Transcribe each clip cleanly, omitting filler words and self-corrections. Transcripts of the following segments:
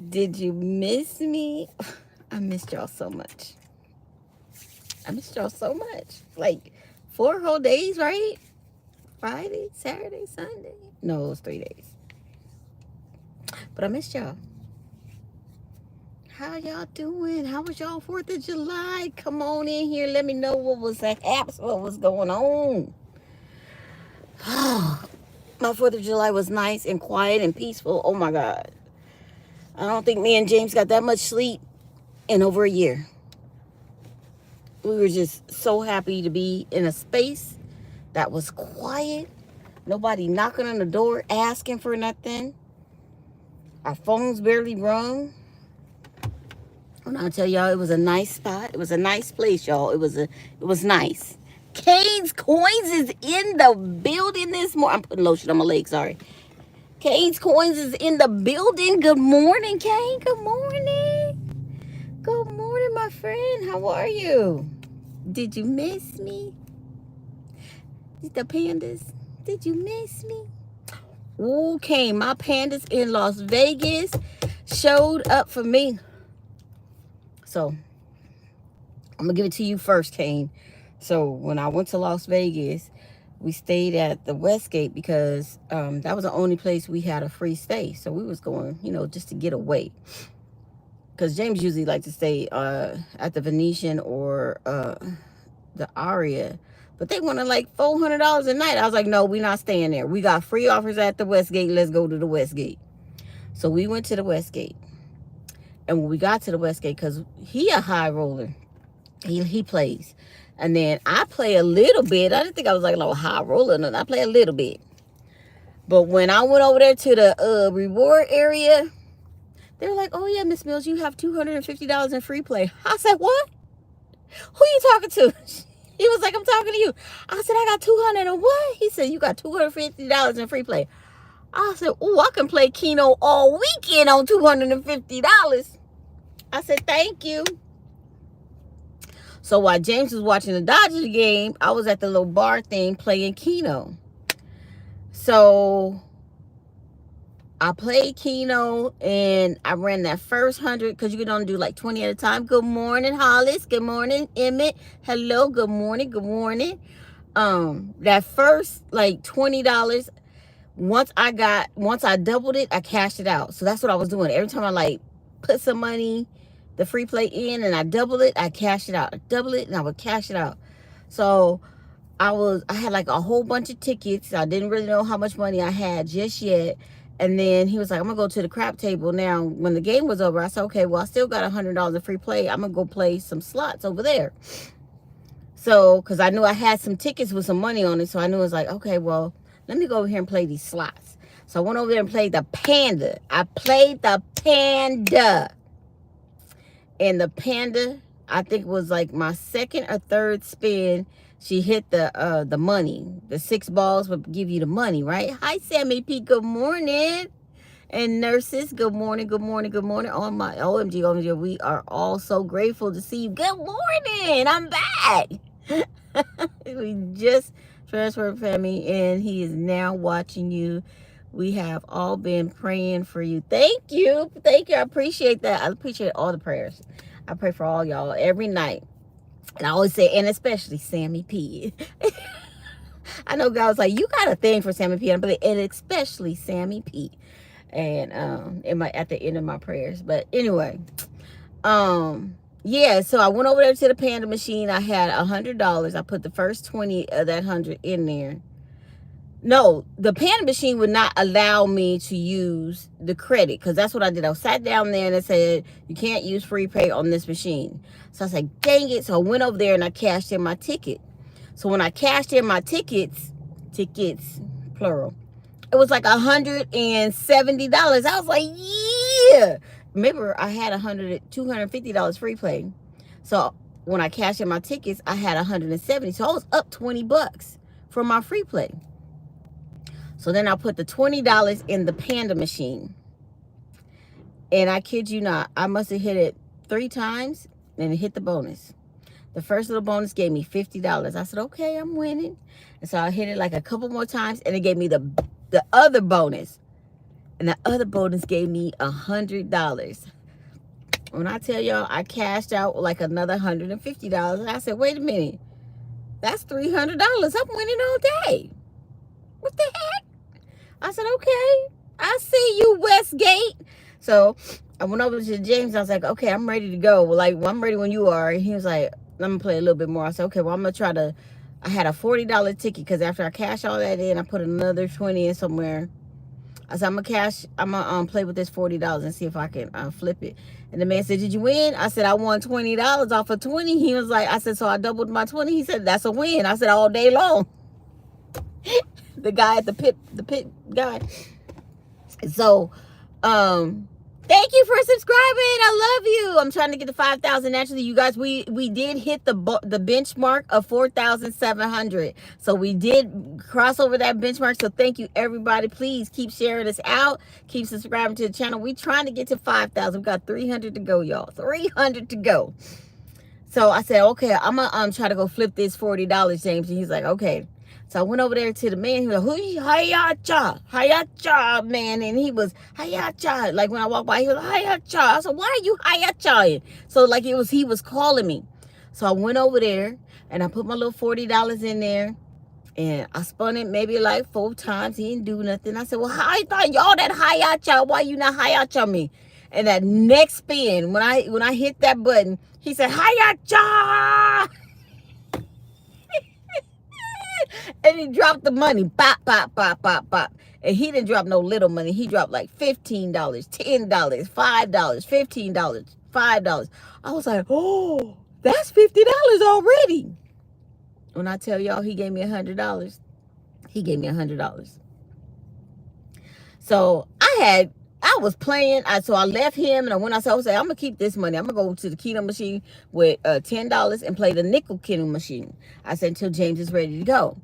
Did you miss me? I missed y'all so much. I missed y'all so much. Like 4 whole days, right? Friday, Saturday, Sunday. No, it was 3 days. But I missed y'all. How y'all doing? How was y'all 4th of July? Come on in here. Let me know what was the haps, what was going on. My 4th of July was nice and quiet and peaceful. Oh my God. I don't think me and James got that much sleep in over a year. We were just so happy to be in a space that was quiet. Nobody knocking on the door asking for nothing. Our phones barely rung. And I'll tell y'all, it was a nice spot. It was a nice place, y'all. It was nice. Kane's Coins is in the building this morning. I'm putting lotion on my leg, sorry. Kane's Coins is in the building. Good morning, Kane. Good morning. Good morning, my friend. How are you? Did you miss me? The pandas, did you miss me? Okay, my pandas in Las Vegas showed up for me. So, I'm going to give it to you first, Kane. So, when I went to Las Vegas, we stayed at the Westgate because that was the only place we had a free stay. So, we was going, just to get away. Because James usually likes to stay at the Venetian or the Aria. But they wanted like $400 a night. I was like, no, we're not staying there. We got free offers at the Westgate. Let's go to the Westgate. So we went to the Westgate. And when we got to the Westgate, because he a high roller. He plays. And then I play a little bit. I didn't think I was like a high roller. No, I play a little bit. But when I went over there to the reward area, they were like, oh yeah, Miss Mills, you have $250 in free play. I said, what? Who you talking to? He was like, I'm talking to you. I said, I got 200 and what? He said, you got $250 in free play. I said, oh, I can play Keno all weekend on $250. I said, thank you. So while James was watching the Dodgers game, I was at the little bar thing playing Keno. So I played Keno and I ran that first 100 because you can only do like 20 at a time. Good morning, Hollis. Good morning, Emmett. Hello. Good morning. Good morning. That first like $20. Once I doubled it, I cashed it out. So that's what I was doing. Every time I like put some money, the free play in, and I doubled it, I cashed it out. I double it and I would cash it out. So I had like a whole bunch of tickets. I didn't really know how much money I had just yet. And then he was like, I'm going to go to the crap table. Now, when the game was over, I said, okay, well, I still got $100 of free play. I'm going to go play some slots over there. So, because I knew I had some tickets with some money on it. So I knew it was like, okay, well, let me go over here and play these slots. So I went over there and played the Panda. I played the Panda. And the Panda, I think it was like my second or third spin. She hit the money. The 6 balls would give you the money, right? Hi, Sammy P. Good morning. And nurses, good morning, good morning, good morning. On my OMG, we are all so grateful to see you. Good morning. I'm back. We just transferred family, and he is now watching you. We have all been praying for you. Thank you. Thank you. I appreciate that. I appreciate all the prayers. I pray for all y'all every night. And I always say, and especially Sammy P. I know God was like, you got a thing for Sammy P. And especially Sammy P. And at the end of my prayers. But anyway, yeah, so I went over there to the Panda machine. I had $100. I put the first 20 of that 100 in there. No, the Panda machine would not allow me to use the credit, because that's what I did. I sat down there and it said, you can't use free pay on this machine. So I said, dang it. So I went over there and I cashed in my ticket. So when I cashed in my tickets, plural, it was like $170. I was like, yeah. Remember, I had $250 free play. So when I cashed in my tickets, I had 170. So I was up $20 for my free play. So then I put the $20 in the Panda machine. And I kid you not, I must have hit it 3 times and it hit the bonus. The first little bonus gave me $50. I said, okay, I'm winning. And so I hit it like a couple more times and it gave me the other bonus. And the other bonus gave me $100. When I tell y'all, I cashed out like another $150. I said, wait a minute. That's $300 I'm winning all day. What the heck? I said, okay. I see you, Westgate. So I went over to James. I was like, okay, I'm ready to go. Well, I'm ready when you are. And he was like, I'm going to play a little bit more. I said, okay, well, I'm going to try to. I had a $40 ticket because after I cashed all that in, I put another 20 in somewhere. I said, I'm going to play with this $40 and see if I can flip it. And the man said, did you win? I said, I won $20 off of 20. He was like, I said, so I doubled my 20. He said, that's a win. I said, all day long. The guy at the pit guy. So, thank you for subscribing. I love you. I'm trying to get to 5,000. Actually, you guys, we did hit the benchmark of 4,700. So we did cross over that benchmark. So thank you, everybody. Please keep sharing us out. Keep subscribing to the channel. We trying to get to 5,000. We got 300 to go, y'all. 300 to go. So I said, okay, I'm gonna try to go flip this $40, James. And he's like, okay. So I went over there to the man. He was like, Hayacha, man. And he was, Hayacha. Like when I walked by, he was, Hayacha. I said, why are you Hayachaing? So like he was calling me. So I went over there and I put my little $40 in there. And I spun it maybe like 4 times. He didn't do nothing. I said, well, I thought y'all that Hayacha. Why you not Hayacha me? And that next spin, when I hit that button, he said, Hayacha. And he dropped the money. Bop, bop, bop, bop, bop. And he didn't drop no little money. He dropped like $15, $10, $5, $15, $5. I was like, oh, that's $50 already. When I tell y'all he gave me $100, he gave me $100. So I was playing. So I left him and I went outside. I said, I'm going to keep this money. I'm going to go to the Keno machine with $10 and play the nickel Keno machine. I said, until James is ready to go.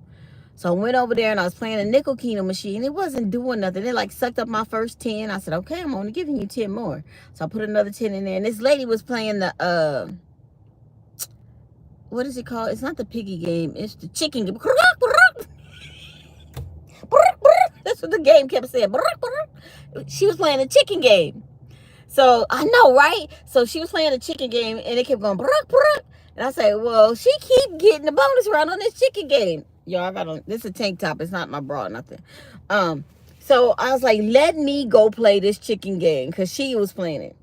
So I went over there and I was playing a nickel Keno machine. It wasn't doing nothing. It like sucked up my first 10. I said, okay, I'm only giving you 10 more. So I put another 10 in there. And this lady was playing the, what is it called? It's not the piggy game. It's the chicken game. That's what the game kept saying. She was playing a chicken game. So I know, right? So she was playing a chicken game and it kept going. And I said, well, she keep getting the bonus round on this chicken game. Y'all, I got on, this is a tank top. It's not my bra or nothing. So I was like, let me go play this chicken game because she was playing it.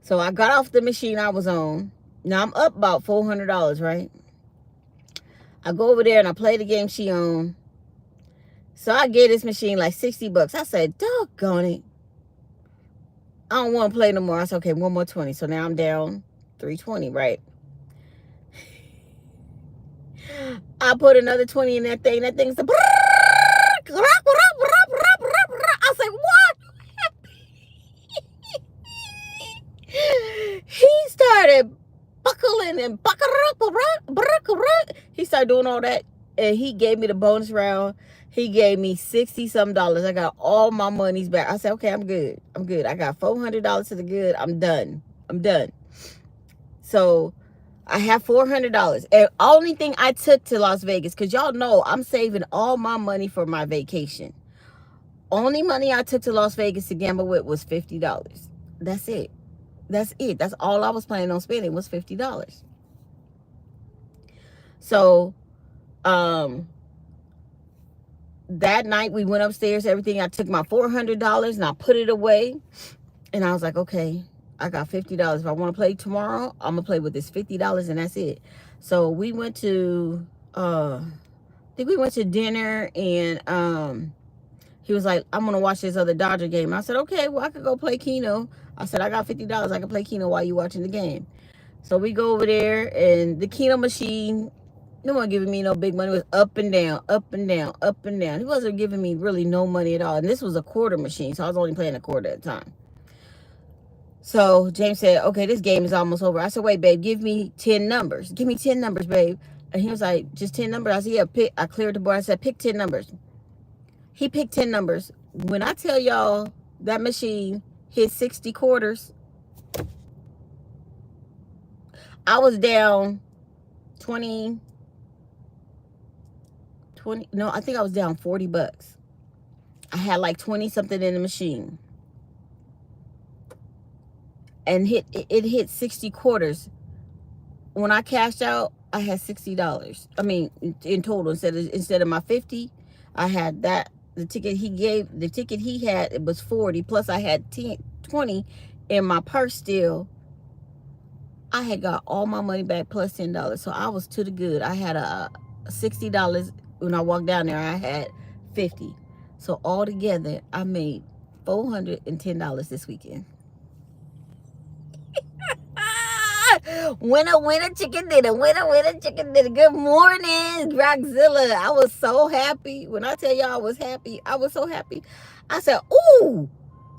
So I got off the machine I was on. Now I'm up about $400, right? I go over there and I play the game she on. So I gave this machine like $60. I said, doggone it. I don't want to play no more. I said, okay, one more 20. So now I'm down 320, right? I put another 20 in that thing. That thing's the... I said, what? He started buckling and he started doing all that. And he gave me the bonus round. He gave me $60-some. I got all my monies back. I said, okay, I'm good. I'm good. I got $400 to the good. I'm done. I'm done. So I have $400. And only thing I took to Las Vegas, because y'all know I'm saving all my money for my vacation. Only money I took to Las Vegas to gamble with was $50. That's it. That's it. That's all I was planning on spending was $50. So, that night we went upstairs, everything. I took my $400 and I put it away. And I was like, okay, I got $50. If I want to play tomorrow, I'm going to play with this $50 and that's it. So we went to, I think we went to dinner and he was like, I'm going to watch this other Dodger game. I said, okay, well, I could go play Keno. I said, I got $50. I can play Keno while you watching the game. So we go over there and the Keno machine, no one giving me no big money. It was up and down, up and down, up and down. He wasn't giving me really no money at all. And this was a quarter machine, so I was only playing a quarter at a time. So James said, okay, this game is almost over. I said, wait, babe, give me 10 numbers. Give me 10 numbers, babe. And he was like, just 10 numbers? I said, yeah, pick. I cleared the board. I said, pick 10 numbers. He picked 10 numbers. When I tell y'all that machine hit 60 quarters, I was down 20, no, I think I was down $40. I had like 20 something in the machine. And it hit 60 quarters. When I cashed out, I had $60. I mean, in total, instead of my 50, I had that. The ticket he had, it was 40. Plus, I had 20 in my purse still. I had got all my money back plus $10. So I was to the good. I had a $60 when I walked down there. I had 50. So altogether, I made $410 this weekend. Winner, chicken dinner. Winner, chicken dinner. Good morning, Rockzilla. I was so happy. When I tell y'all I was happy, I was so happy. I said, ooh,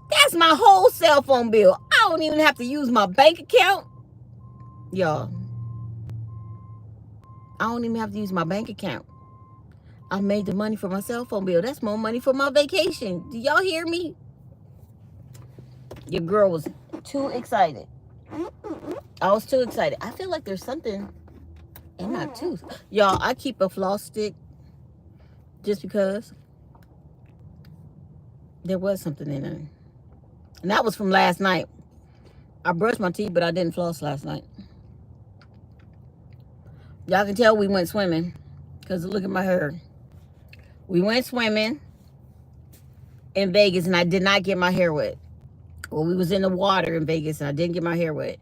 that's my whole cell phone bill. I don't even have to use my bank account. Y'all, I don't even have to use my bank account. I made the money for my cell phone bill. That's more money for my vacation. Do y'all hear me? Your girl was too excited. I was too excited. I feel like there's something in my tooth. Y'all, I keep a floss stick just because there was something in it. And that was from last night. I brushed my teeth, but I didn't floss last night. Y'all can tell we went swimming because look at my hair. We went swimming in Vegas and I did not get my hair wet. Well, we was in the water in Vegas and I didn't get my hair wet.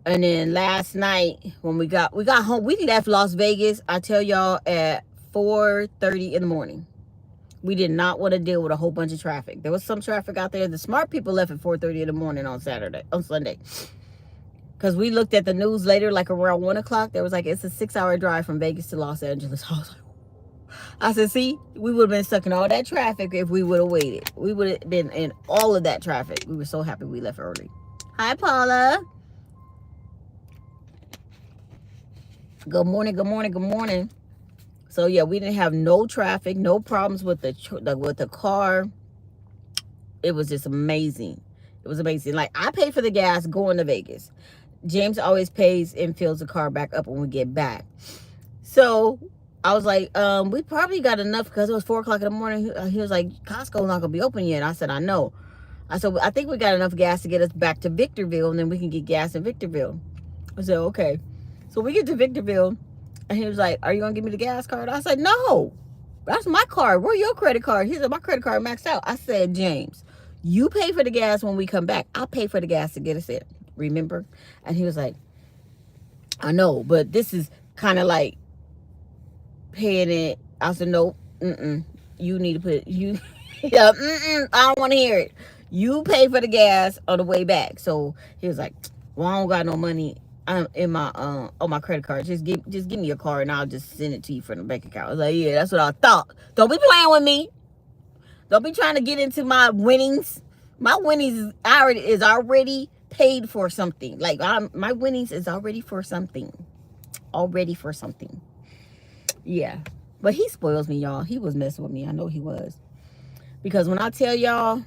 And then last night when we got home, we left Las Vegas, I tell y'all, at 4:30 in the morning. We did not want to deal with a whole bunch of traffic. There was some traffic out there. The smart people left at 4:30 in the morning on Sunday. Because we looked at the news later, like around 1 o'clock. There was like, it's a 6-hour drive from Vegas to Los Angeles. I said, see, we would have been stuck in all that traffic if we would have waited. We would have been in all of that traffic. We were so happy we left early. Hi, Paula. Good morning, good morning, good morning. So, yeah, we didn't have no traffic, no problems with the car. It was just amazing. It was amazing. Like, I paid for the gas going to Vegas. James always pays and fills the car back up when we get back. So I was like, we probably got enough because it was 4 o'clock in the morning. He was like, Costco's not going to be open yet. I said, I know. I said, I think we got enough gas to get us back to Victorville, and then we can get gas in Victorville. I said, okay. So we get to Victorville, and he was like, are you going to give me the gas card? I said, no. That's my card. Where's your credit card? He said, my credit card maxed out. I said, James, you pay for the gas when we come back. I'll pay for the gas to get us there. Remember? And he was like, I know, but this is kind of like paying it. I said, no, you need to put you. Yeah, I don't want to hear it. You pay for the gas on the way back. So he was like, well, I don't got no money in my on my credit card. Just give me your card and I'll just send it to you from the bank account. I was like, yeah, that's what I thought. Don't be playing with me. Don't be trying to get into my winnings. My winnings is already paid for something. Like my winnings is already for something. Yeah. But he spoils me, y'all. He was messing with me. I know he was. Because when I tell y'all,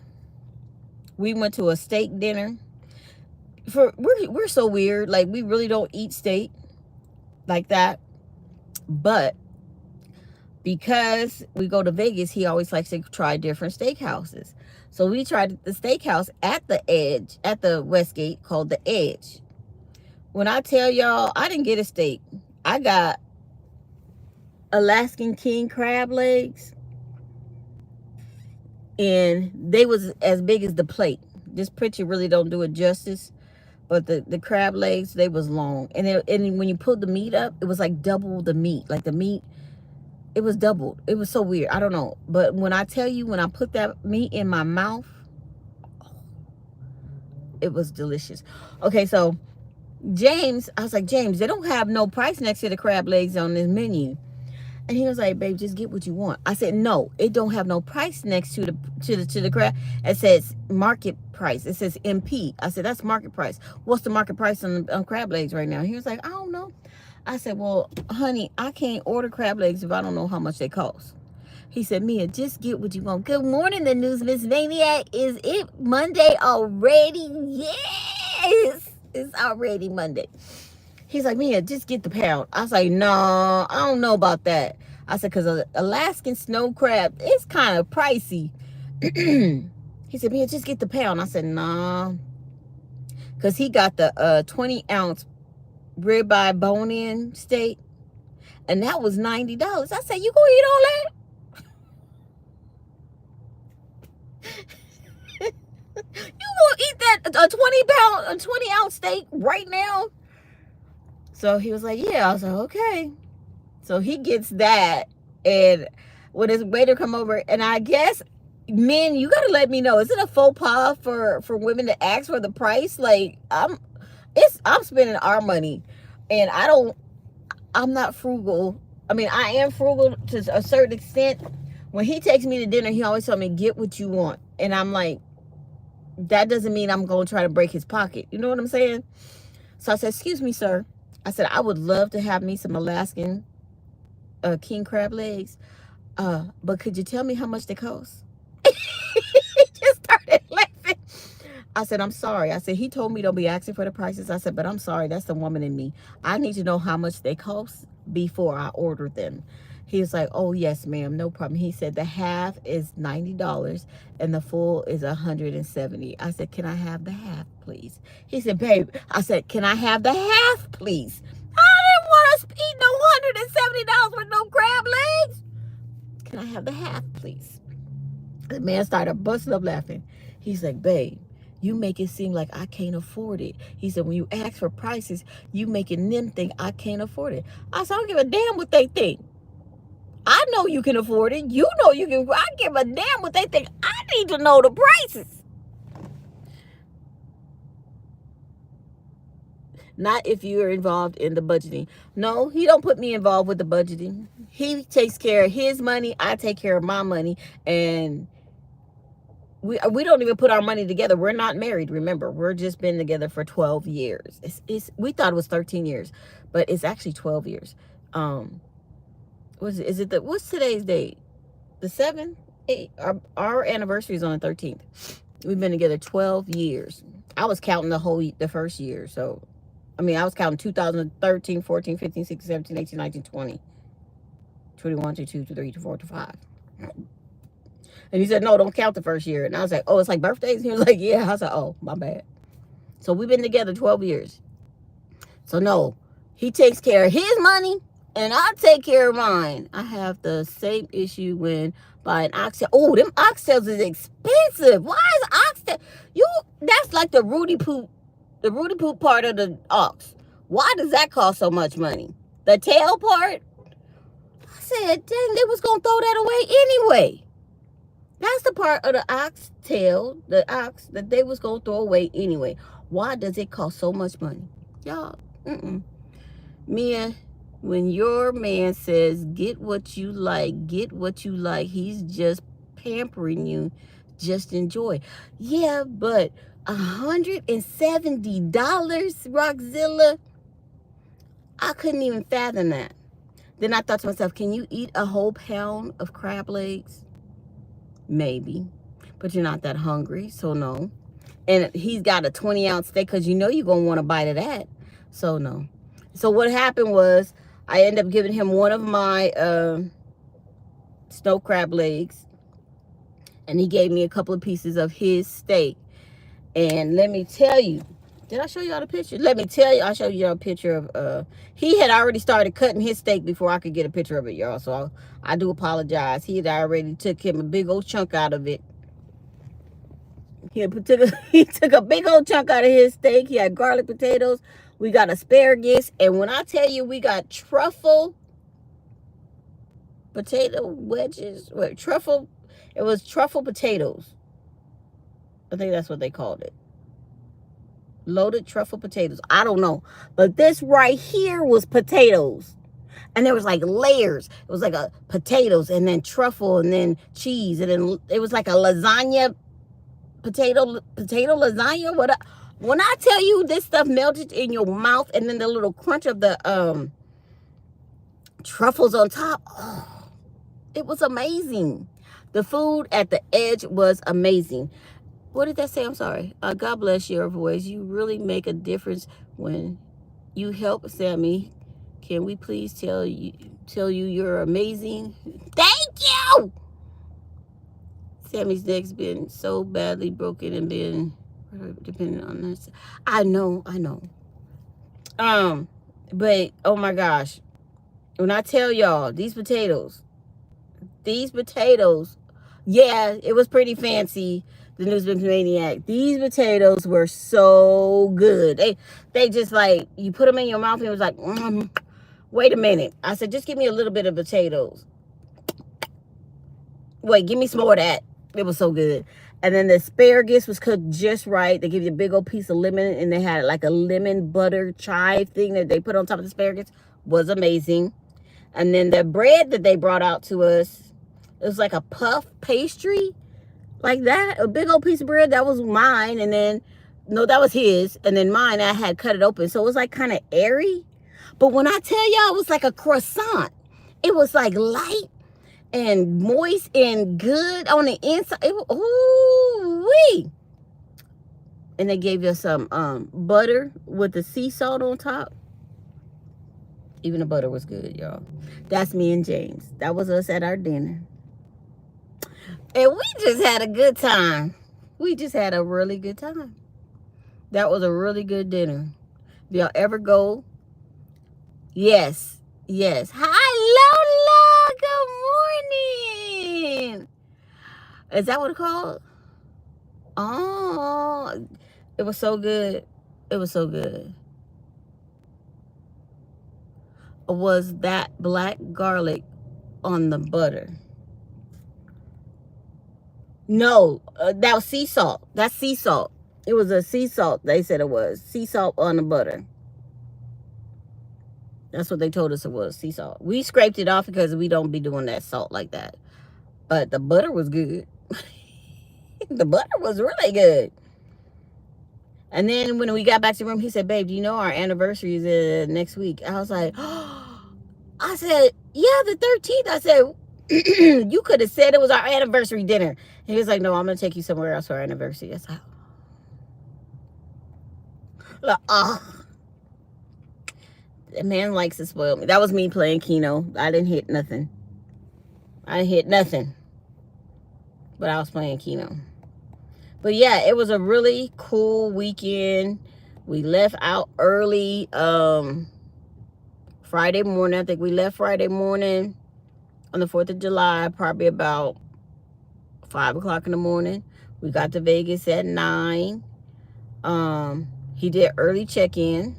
we went to a steak dinner. We're so weird. Like, we really don't eat steak like that. But because we go to Vegas, he always likes to try different steakhouses. So we tried the steakhouse at the Westgate called The Edge. When I tell y'all, I didn't get a steak. I got Alaskan king crab legs. And they was as big as the plate. This picture really don't do it justice. But the crab legs, they was long. And when you pulled the meat up, it was like double the meat. Like the meat, it was doubled. It was so weird. I don't know. But when I tell you, when I put that meat in my mouth, it was delicious. Okay, so James, I was like, James, they don't have no price next to the crab legs on this menu. And he was like, babe, just get what you want. I said, no, it don't have no price next to the crab. It says market price. It says MP. I said, that's market price. What's the market price on crab legs right now? He was like, I don't know. I said, well, honey, I can't order crab legs if I don't know how much they cost. He said, Mia, just get what you want. Good morning, the news, Miss Maniac. Is it Monday already? Yes, it's already Monday. He's like, Mia, just get the pound. I was like, no, I don't know about that. I said, because Alaskan snow crab, it's kind of pricey. He said, "Mia, just get the pound." I said, "Nah," because he got the 20-ounce ribeye bone-in steak, and that was $90. I said, "You gonna eat all that?" You will eat that a 20-ounce steak right now? So he was like, "Yeah." I was like, "Okay." So he gets that, and when his waiter come over, and I guess, men, you gotta let me know, is it a faux pas for women to ask for the price? Like, I'm spending our money, and I'm not frugal. I mean, I am frugal to a certain extent. When he takes me to dinner, he always tells me, "Get what you want," and I'm like, that doesn't mean I'm going to try to break his pocket. You know what I'm saying? So I said, "Excuse me, sir." I said, "I would love to have me some Alaskan king crab legs. But could you tell me how much they cost?" He just started laughing. I said, "I'm sorry." I said, "He told me don't be asking for the prices." I said, "But I'm sorry. That's the woman in me. I need to know how much they cost before I order them." He was like, "Oh, yes, ma'am. No problem." He said, "The half is $90 and the full is $170. I said, "Can I have the half, please?" He said, "Babe," I said, "Can I have the half, please?" I didn't want to eat no $170 with no crab legs. "Can I have the half, please?" The man started busting up laughing. He's like, "Babe, you make it seem like I can't afford it." He said, "When you ask for prices, you making them think I can't afford it." I said, "I don't give a damn what they think. I know you can afford it. You know you can. I give a damn what they think. I need to know the prices." Not if you're involved in the budgeting. No, he don't put me involved with the budgeting. He takes care of his money. I take care of my money. And we don't even put our money together. We're not married. Remember, we're just been together for 12 years. We thought it was 13 years, but it's actually 12 years. What's today's date? The 7th? 8? Our anniversary is on the 13th. We've been together 12 years. I was counting the first year. So, I mean, I was counting 2013, 14, 15, 16, 17, 18, 19, 20, 21, 22, 23, 24, 25. And he said, "No, don't count the first year." And I was like, "Oh, it's like birthdays?" He was like, "Yeah." I was like, "Oh, my bad." So we've been together 12 years. So no, he takes care of his money and I take care of mine. I have the same issue when buying oxtail. Oh, them oxtails is expensive. Why is oxtail? That's like the Rudy poop part of the ox. Why does that cost so much money? The tail part? I said, dang, they was gonna throw that away anyway. That's the part of the oxtail, the ox, that they was gonna throw away anyway. Why does it cost so much money? Y'all, Meya, when your man says, "Get what you like, get what you like," he's just pampering you. Just enjoy. Yeah, but $170, Rockzilla? I couldn't even fathom that. Then I thought to myself, can you eat a whole pound of crab legs? Maybe. But you're not that hungry, so no. And he's got a 20-ounce steak because you know you're going to want a bite of that. So no. So what happened was I ended up giving him one of my snow crab legs. And he gave me a couple of pieces of his steak. And let me tell you, did I show y'all the picture? Let me tell you, I'll show y'all a picture of, he had already started cutting his steak before I could get a picture of it, y'all. So I do apologize. He had already took him a big old chunk out of it. He took a big old chunk out of his steak. He had garlic potatoes. We got asparagus. And when I tell you we got truffle potato wedges, it was truffle potatoes. I think that's what they called it. Loaded truffle potatoes. I don't know. But this right here was potatoes. And there was like layers. It was like a potatoes and then truffle and then cheese. And then it was like a lasagna, potato lasagna. When I tell you this stuff melted in your mouth and then the little crunch of the truffles on top. Oh, it was amazing. The food at the edge was amazing. What did that say? I'm sorry. God bless your voice. You really make a difference when you help Sammy. Can we please tell you you're amazing? Thank you. Sammy's neck's been so badly broken and been dependent on this. I know. But oh my gosh, when I tell y'all these potatoes, yeah, it was pretty fancy. The Newsman Maniac. These potatoes were so good. They just like, you put them in your mouth and it was like, wait a minute. I said, just give me a little bit of potatoes. Wait, give me some more of that. It was so good. And then the asparagus was cooked just right. They give you a big old piece of lemon, and they had like a lemon butter chive thing that they put on top of the asparagus. Was amazing. And then the bread that they brought out to us, it was like a puff pastry, like that. A big old piece of bread. That was mine. And then, no, that was his. And then mine, I had cut it open. So it was like kind of airy. But when I tell y'all, it was like a croissant. It was like light and moist and good on the inside. Ooh-wee. And they gave you some butter with the sea salt on top. Even the butter was good, y'all. That's me and James. That was us at our dinner. And we just had a good time. We just had a really good time. That was a really good dinner. Do y'all ever go? Yes. Hi, Lola. Good morning. Is that what it's called? Oh, it was so good. It was so good. Was that black garlic on the butter? No, that was sea salt. That's sea salt. It was a sea salt. They said it was sea salt on the butter. That's what they told us it was, sea salt. We scraped it off because we don't be doing that salt like that. But the butter was good. The butter was really good. And then when we got back to the room, he said, babe, do you know our anniversary is next week? I was like, oh. I said, yeah, the 13th. I said, you could have said it was our anniversary dinner. And he was like, no, I'm going to take you somewhere else for our anniversary. I was like, that man likes to spoil me. That was me playing Keno. I didn't hit nothing. But I was playing Keno. But yeah, it was a really cool weekend. We left out early Friday morning. I think we left Friday morning on the 4th of July, probably about 5 o'clock in the morning. We got to Vegas at 9. He did early check-in.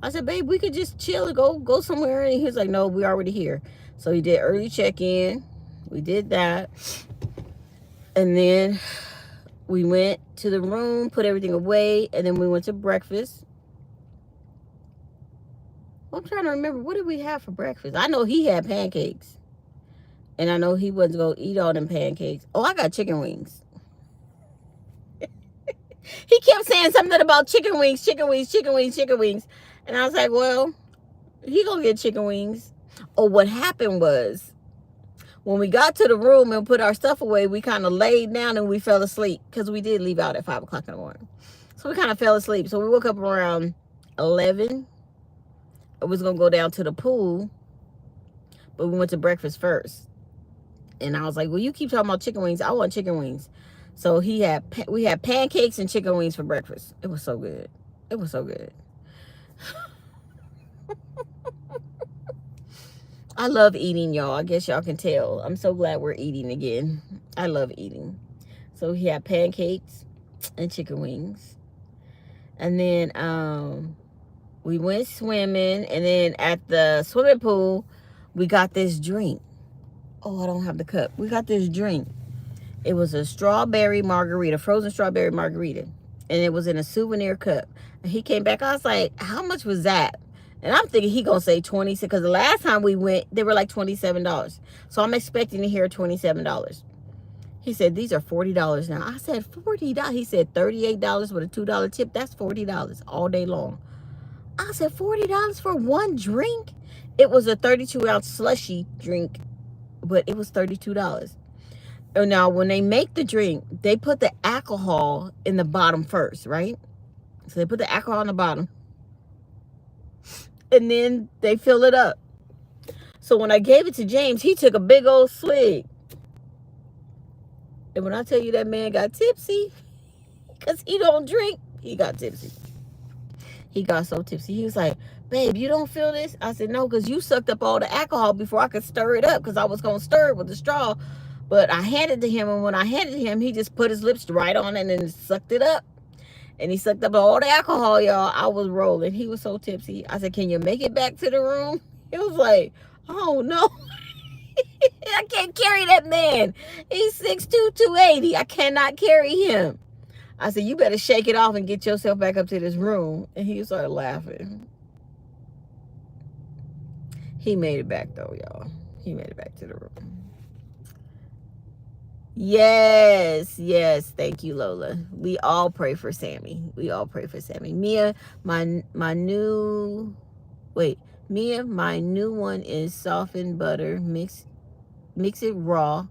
I said, babe, we could just chill and go somewhere. And he was like, no, we're already here. So he did early check-in. We did that. And then we went to the room, put everything away, and then we went to breakfast. I'm trying to remember, what did we have for breakfast? I know he had pancakes. And I know he wasn't going to eat all them pancakes. Oh, I got chicken wings. He kept saying something about chicken wings. And I was like, well, he going to get chicken wings. Oh, what happened was, when we got to the room and put our stuff away, we kind of laid down and we fell asleep. Because we did leave out at 5 o'clock in the morning. So we kind of fell asleep. So we woke up around 11. I was going to go down to the pool. But we went to breakfast first. And I was like, well, you keep talking about chicken wings. I want chicken wings. So we had pancakes and chicken wings for breakfast. It was so good. It was so good. I love eating, y'all. I guess y'all can tell. I'm so glad we're eating again. I love eating. So he had pancakes and chicken wings. And then we went swimming. And then at the swimming pool, we got this drink. Oh, I don't have the cup. We got this drink. It was a strawberry margarita, frozen strawberry margarita. And it was in a souvenir cup. And he came back. I was like, how much was that? And I'm thinking he going to say 26, because the last time we went, they were like $27. So I'm expecting to hear $27. He said, these are $40 now. I said, $40? He said, $38 with a $2 tip. That's $40 all day long. I said, $40 for one drink? It was a 32-ounce slushy drink, but it was $32. And now, when they make the drink, they put the alcohol in the bottom first, right? So they put the alcohol in the bottom. And then they fill it up. So when I gave it to James, he took a big old swig. And when I tell you that man got tipsy, because he don't drink, he got tipsy. He got so tipsy. He was like, babe, you don't feel this? I said, no, because you sucked up all the alcohol before I could stir it up, because I was going to stir it with the straw. But I handed it to him, and when I handed it to him, he just put his lips right on it and sucked it up. And he sucked up all the alcohol, y'all. I was rolling. He was so tipsy. I said, can you make it back to the room? He was like, oh, no. I can't carry that man. He's 6'2", 280. I cannot carry him. I said, you better shake it off and get yourself back up to this room. And he started laughing. He made it back, though, y'all. He made it back to the room. Yes, yes. Thank you, Lola. We all pray for Sammy. We all pray for Sammy. Meya, my new one is softened butter. Mix it raw.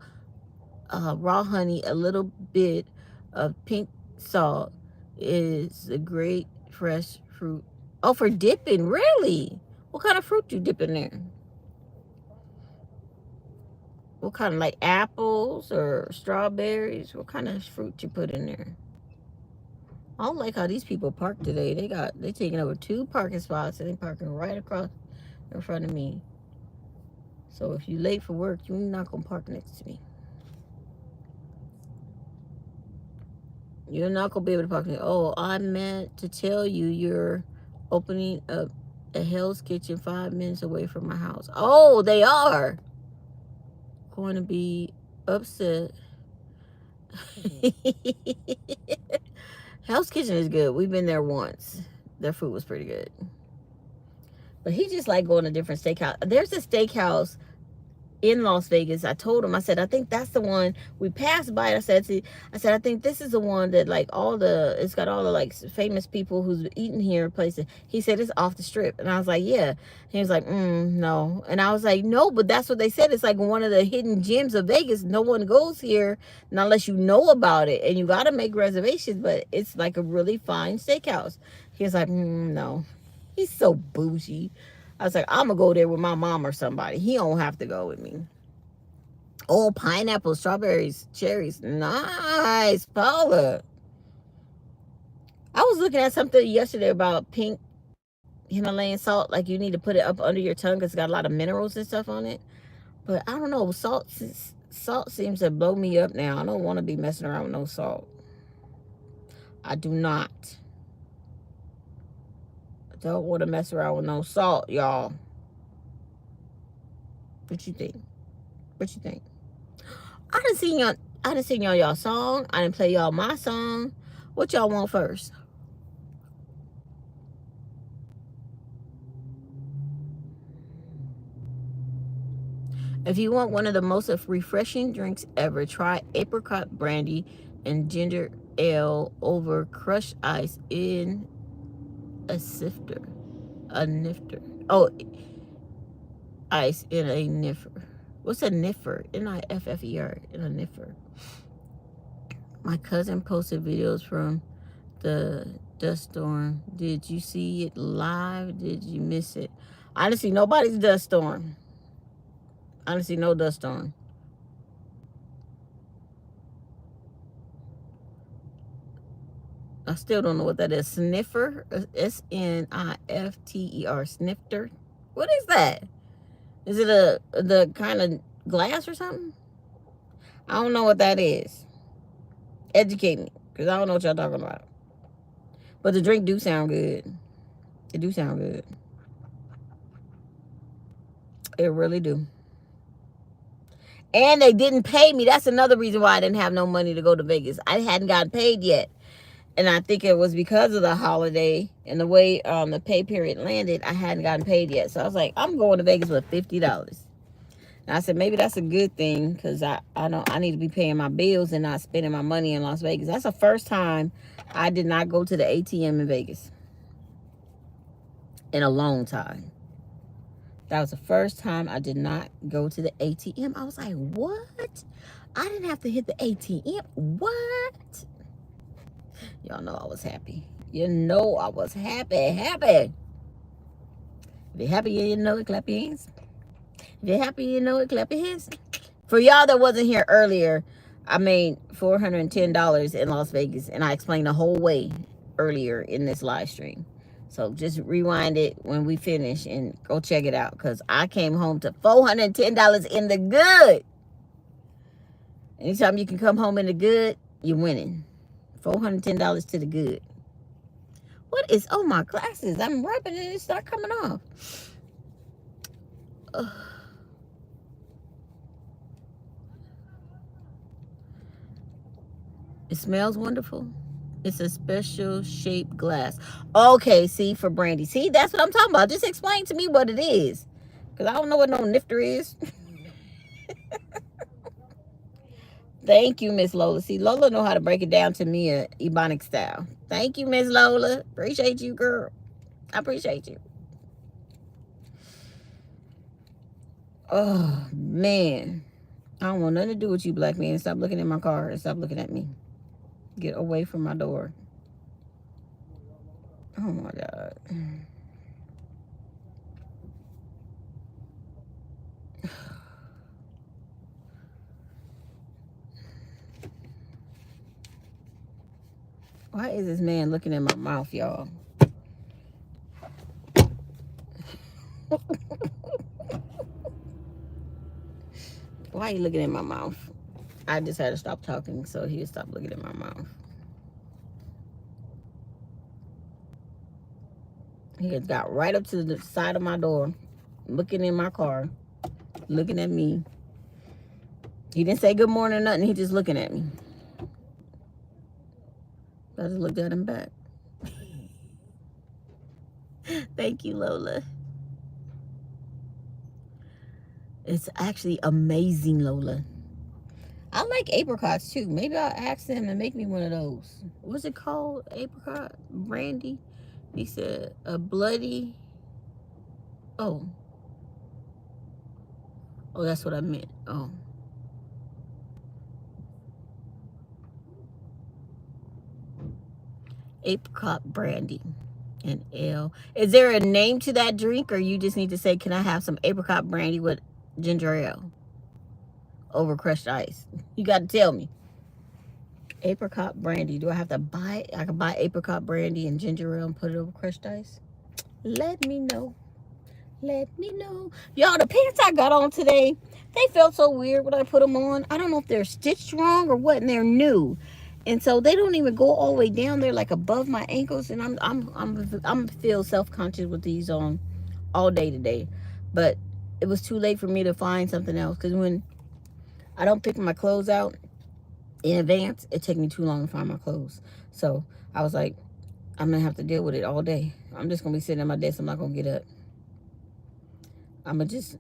Raw honey, a little bit of pink salt is a great fresh fruit. Oh, for dipping, really? What kind of fruit you dip in there? What kind of, like apples or strawberries? What kind of fruit you put in there? I don't like how these people park today. They taking over 2 parking spots and they parking right across in front of me. So if you late for work, you're not gonna park next to me. You're not gonna be able to park next. Oh, I meant to tell you you're opening up a Hell's Kitchen 5 minutes away from my house. Oh, they are going to be upset. Hell's Kitchen is good. We've been there once. Their food was pretty good. But he just like going to different steakhouse. There's a steakhouse in Las Vegas. I told him, I said, I think that's the one. We passed by it. I said, I think this is the one that like it's got all the like famous people who's eating here places. He said it's off the strip. And I was like, yeah. He was like, no. And I was like, no, but that's what they said. It's like one of the hidden gems of Vegas. No one goes here unless you know about it. And you got to make reservations, but it's like a really fine steakhouse. He was like, no. He's so bougie. I was like, I'm going to go there with my mom or somebody. He don't have to go with me. Oh, pineapple, strawberries, cherries. Nice, Paula. I was looking at something yesterday about pink Himalayan salt. Like you need to put it up under your tongue because it's got a lot of minerals and stuff on it. But I don't know. Salt seems to blow me up now. I don't want to be messing around with no salt. I do not. Don't want to mess around with no salt, y'all. What you think? What you think? I done sing y'all song. I done play y'all my song. What y'all want first? If you want one of the most refreshing drinks ever, try apricot brandy and ginger ale over crushed ice in a nifter. Oh, ice in a niffer. What's a niffer? Niffer. In a niffer. My cousin posted videos from the dust storm. Did you see it live? Did you miss it? I didn't see nobody's dust storm. I didn't see no dust storm. I still don't know what that is. Sniffer? S-N-I-F-T-E-R. Snifter? What is that? Is it the kind of glass or something? I don't know what that is. Educate me, because I don't know what y'all talking about. But the drink do sound good. It do sound good. It really do. And they didn't pay me. That's another reason why I didn't have no money to go to Vegas. I hadn't gotten paid yet. And I think it was because of the holiday and the way the pay period landed, I hadn't gotten paid yet. So I was like, I'm going to Vegas with $50. And I said, maybe that's a good thing because I need to be paying my bills and not spending my money in Las Vegas. That's the first time I did not go to the ATM in Vegas in a long time. That was the first time I did not go to the ATM. I was like, what? I didn't have to hit the ATM. What? Y'all know I was happy. You know I was happy. If you're happy, you know it, clap your hands. If you're happy, you know it, clap your hands. For y'all that wasn't here earlier, I made $410 in Las Vegas, and I explained the whole way earlier in this live stream. So just rewind it when we finish and go check it out, because I came home to $410 in the good. Anytime you can come home in the good, you're winning. $410 to the good. What is, oh, my glasses. I'm rubbing it, it's not coming off. Ugh. It smells wonderful. It's a special shaped glass. Okay, see, for Brandy. See, that's what I'm talking about. Just explain to me what it is, because I don't know what no nifter is. Thank you, Miss Lola. See, Lola know how to break it down to me a Ebonic style. Thank you, Miss Lola. Appreciate you, girl. I appreciate you. Oh, man. I don't want nothing to do with you, black man. Stop looking at my car and stop looking at me. Get away from my door. Oh, my God. Why is this man looking in my mouth, y'all? Why are you looking in my mouth? I just had to stop talking so he would stop looking in my mouth. He had got right up to the side of my door, looking in my car, looking at me. He didn't say good morning or nothing. He just looking at me. I just looked at him back. Thank you, Lola. It's actually amazing, Lola. I like apricots too. Maybe I'll ask him to make me one of those. What's it called? Apricot brandy? He said a bloody. Oh, that's what I meant. Oh. Apricot brandy and ale. Is there a name to that drink, or you just need to say, can I have some apricot brandy with ginger ale over crushed ice? You got to tell me. Apricot brandy. Do I have to buy it? I can buy apricot brandy and ginger ale and put it over crushed ice? Let me know. Let me know. Y'all, the pants I got on today, they felt so weird when I put them on. I don't know if they're stitched wrong or what, and they're new. And so they don't even go all the way down there, like above my ankles. And I'm feel self-conscious with these on all day today. But it was too late for me to find something else, because when I don't pick my clothes out in advance, it takes me too long to find my clothes. So I was like, I'm gonna have to deal with it all day. I'm just gonna be sitting at my desk. I'm not gonna get up. I'm gonna just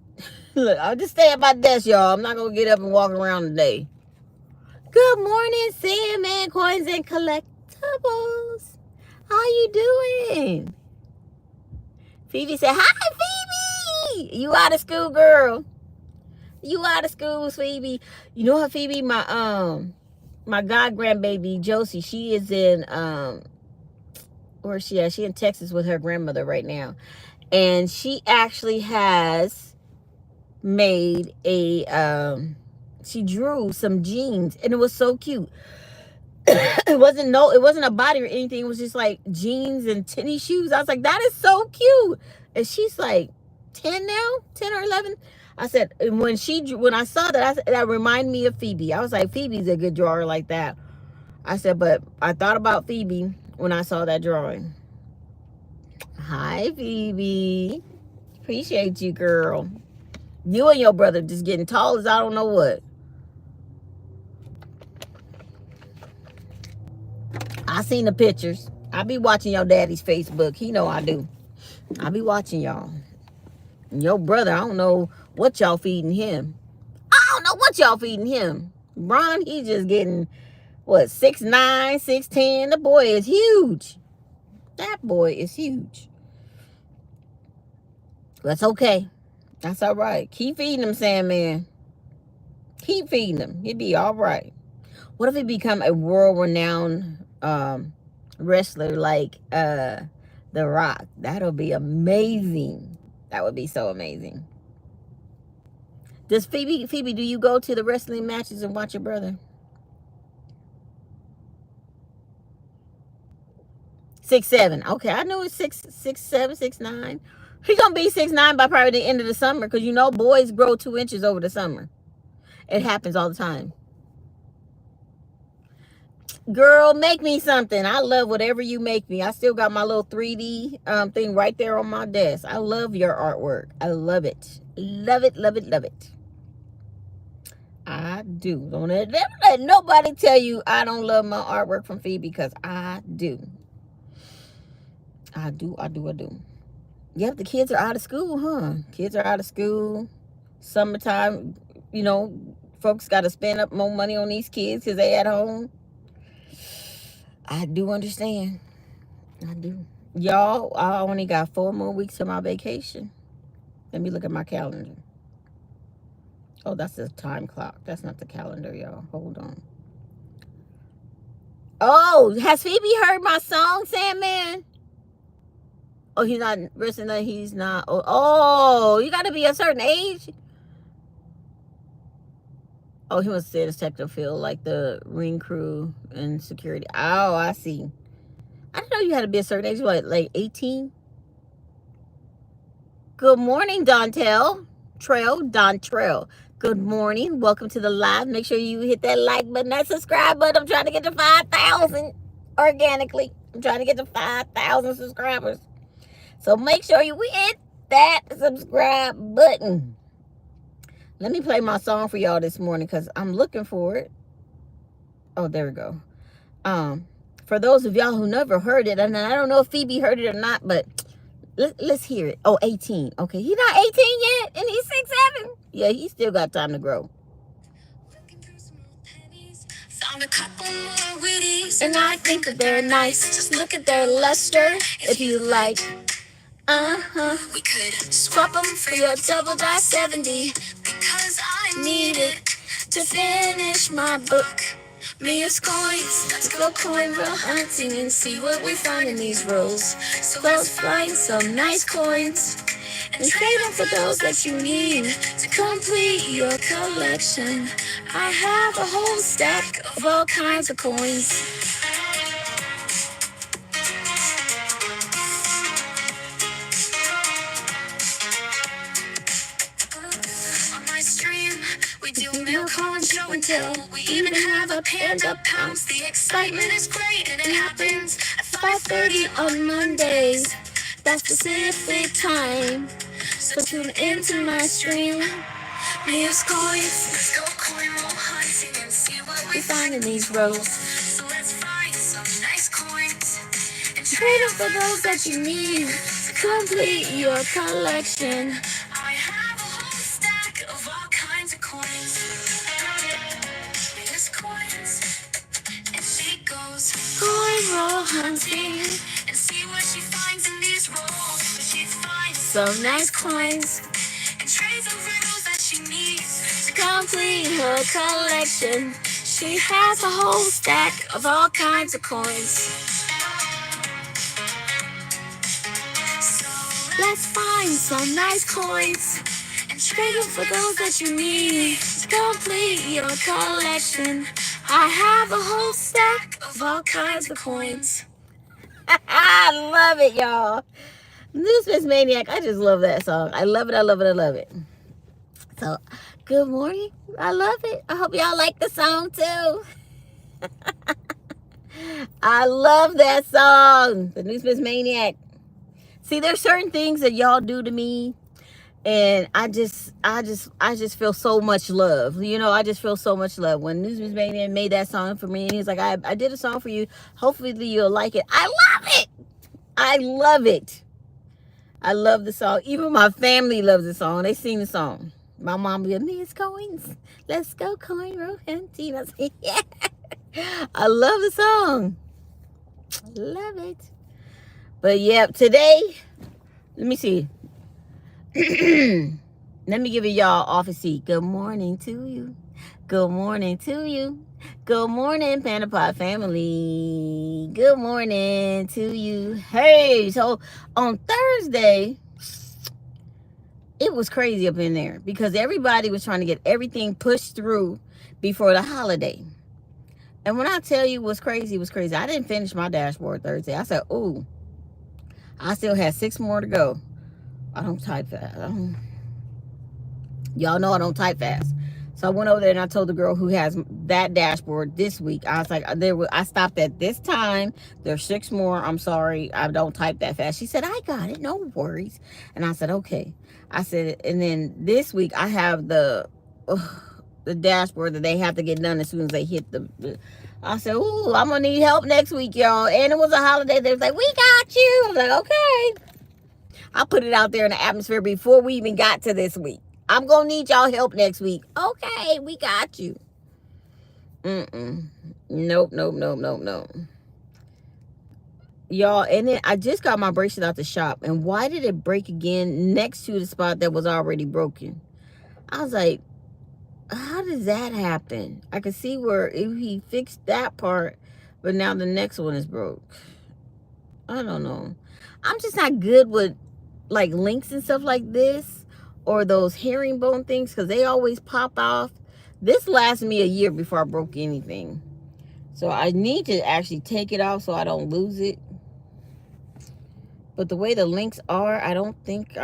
look. I'll just stay at my desk, y'all. I'm not gonna get up and walk around today. Good morning, Sandman Coins and Collectibles. How you doing? Phoebe said, hi, Phoebe. You out of school, girl? You out of school, Phoebe? You know how Phoebe, my god grandbaby Josie, she is in where is she at? She in Texas with her grandmother right now, and she actually has made a she drew some jeans, and it was so cute. it wasn't a body or anything. It was just like jeans and tennis shoes. I was like, that is so cute. And she's like 10 now, 10 or 11. I said, and when I saw that, that reminded me of Phoebe. I was like, Phoebe's a good drawer like that. I said, but I thought about Phoebe when I saw that drawing. Hi, Phoebe. Appreciate you, girl. You and your brother just getting tall as I don't know what. I seen the pictures. I be watching your daddy's Facebook. He know I do. I be watching y'all. And your brother, I don't know what y'all feeding him. I don't know what y'all feeding him. Bron, he just getting, what, 6'9", 6'10". The boy is huge. That boy is huge. That's okay. That's all right. Keep feeding him, Sandman. Keep feeding him. He'll be all right. What if he become a world-renowned wrestler like The Rock? That'll be amazing. That would be so amazing. Does Phoebe, do you go to the wrestling matches and watch your brother? 6'7". Okay, I know it's 6'7", 6'9". He's gonna be 6'9" by probably the end of the summer, because you know boys grow 2 inches over the summer. It happens all the time. Girl, make me something. I love whatever you make me. I still got my little 3D thing right there on my desk. I love your artwork. I love it. Love it, love it, love it. I do. Don't let nobody tell you I don't love my artwork from Phoebe, because I do. I do. Yep, the kids are out of school, huh? Kids are out of school. Summertime, you know, folks got to spend up more money on these kids because they at home. I do understand. I do. Y'all, I only got 4 more weeks to my vacation. Let me look at my calendar. Oh, that's the time clock. That's not the calendar, y'all. Hold on. Oh, has Phoebe heard my song, Sandman? Oh, he's not. He's not. Oh, you got to be a certain age. Oh, he wants to say detective field, like the ring crew and security. Oh, I see. I didn't know you had to be a certain age. What, like 18? Good morning, Dontrail. Good morning. Welcome to the live. Make sure you hit that like button, that subscribe button. I'm trying to get to 5,000 organically. I'm trying to get to 5,000 subscribers. So make sure you hit that subscribe button. Let me play my song for y'all this morning, because I'm looking for it. Oh, there we go. For those of y'all who never heard it, and I don't know if Phoebe heard it or not, but let's hear it. Oh, 18. Okay, he's not 18 yet, and he's 6'7". Yeah, he still got time to grow. Found a couple more witties, and I think that they're nice. Just look at their luster, if you like. We could swap them for your double die 70, because I need it to finish my book. Meya's coins, let's go coin roll hunting and see what we find in these rolls. So let's find some nice coins and trade them for those that you need to complete your collection. I have a whole stack of all kinds of coins. We do milk on show and tell. We even have a Panda Pounce. The excitement is great and it happens at 5:30 on Mondays. That's Pacific time. So tune into my stream. Meya's coins. Let's go coin roll hunting and see what we find in these rolls. So let's find some nice coins and trade them for those that you need to complete your collection. I have a whole stack of all kinds of coins. Meya's coins. And she goes coin roll hunting and see what she finds in these rolls. She finds some nice coins and trades them for those that she needs to complete her collection. She has a whole stack of all kinds of coins. Let's find some nice coins and trade them for those that you need to complete your collection. I have a whole stack of all kinds of coins. I love it, y'all. Newspaper Maniac, I just love that song. I love it, I love it, I love it. So, good morning. I love it. I hope y'all like the song too. I love that song. The Newspaper Maniac. See, there's certain things that y'all do to me, and I just feel so much love. You know, I just feel so much love. When Newspaper Maniac made that song for me, and he's like, I did a song for you. Hopefully you'll like it. I love it. I love it. I love the song. Even my family loves the song. They sing the song. My mom will be like, Meya's coins. Let's go coin roll hunting. I say, yeah. I love the song. Love it. But yeah, today, let me see. Let me give it y'all off a seat. Good morning to you. Good morning to you. Good morning, Panda Pot family. Good morning to you. Hey, so on Thursday, it was crazy up in there because everybody was trying to get everything pushed through before the holiday. And when I tell you what's crazy, it was crazy. I didn't finish my dashboard Thursday. I said, ooh, I still had 6 more to go. I don't type fast. Y'all know I don't type fast. So I went over there and I told the girl who has that dashboard this week, I was like, I stopped at this time. There's 6 more. I'm sorry, I don't type that fast. She said, I got it, no worries. And I said, okay. I said, and then this week I have the dashboard that they have to get done as soon as they hit I said, ooh, I'm gonna need help next week, y'all. And it was a holiday. They was like, we got you. I was like, okay. I put it out there in the atmosphere before we even got to this week. I'm going to need y'all help next week. Okay, we got you. Nope. Y'all, and then I just got my bracelet out the shop. And why did it break again next to the spot that was already broken? I was like, how does that happen? I could see where he fixed that part, but now the next one is broke. I don't know. I'm just not good with like links and stuff like this, or those herringbone things, because they always pop off. This lasted me a year before I broke anything. So I need to actually take it off so I don't lose it. But the way the links are, I don't think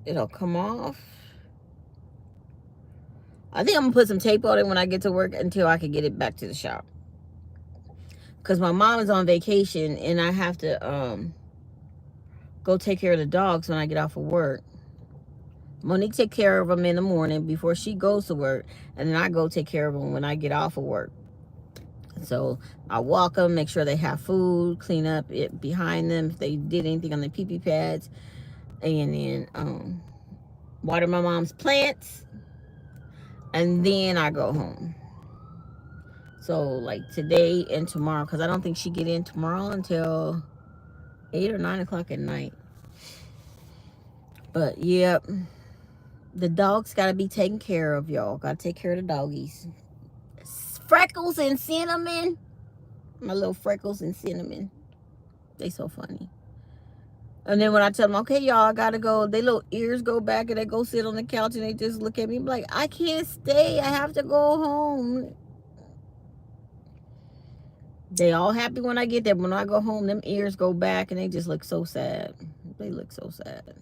it'll come off. I think I'm going to put some tape on it when I get to work until I can get it back to the shop. Because my mom is on vacation and I have to go take care of the dogs when I get off of work. Monique take care of them in the morning before she goes to work, and then I go take care of them when I get off of work. So I walk them, make sure they have food, clean up it behind them if they did anything on their pee-pee pads, and then water my mom's plants, and then I go home. So like today and tomorrow, because I don't think she get in tomorrow until 8 or 9 o'clock at night. But yeah, the dogs got to be taken care of, y'all. Got to take care of the doggies. Freckles and Cinnamon. My little Freckles and Cinnamon. They so funny. And then when I tell them, okay, y'all, I got to go, their little ears go back and they go sit on the couch and they just look at me like, I can't stay. I have to go home. They all happy when I get there. When I go home, them ears go back and they just look so sad. They look so sad.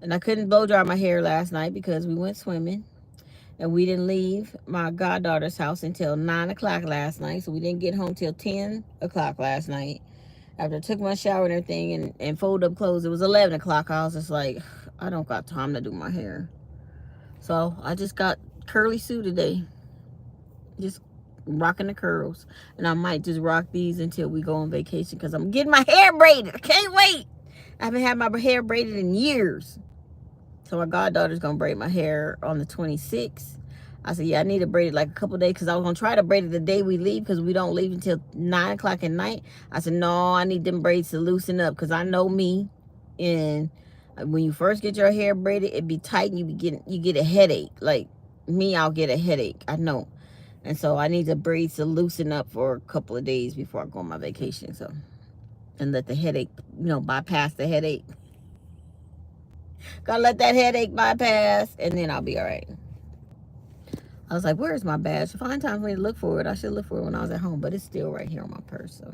And I couldn't blow dry my hair last night because we went swimming. And we didn't leave my goddaughter's house until 9 o'clock last night. So we didn't get home till 10 o'clock last night. After I took my shower and everything and folded up clothes, it was 11 o'clock. I was just like, I don't got time to do my hair. So I just got curly Sue today. Just rocking the curls. And I might just rock these until we go on vacation because I'm getting my hair braided. I can't wait. I haven't had my hair braided in years. So my goddaughter's going to braid my hair on the 26th. I said, yeah, I need to braid it like a couple days because I was going to try to braid it the day we leave because we don't leave until 9 o'clock at night. I said, no, I need them braids to loosen up because I know me. And when you first get your hair braided, it be tight and you get a headache. Like me, I'll get a headache. I know. And so I need the braids to loosen up for a couple of days before I go on my vacation. So, and let the headache, bypass the headache. Gotta let that headache bypass, and then I'll be all right. I was like, where's my badge? Find time for me to look for it. I should look for it when I was at home, but it's still right here on my purse. So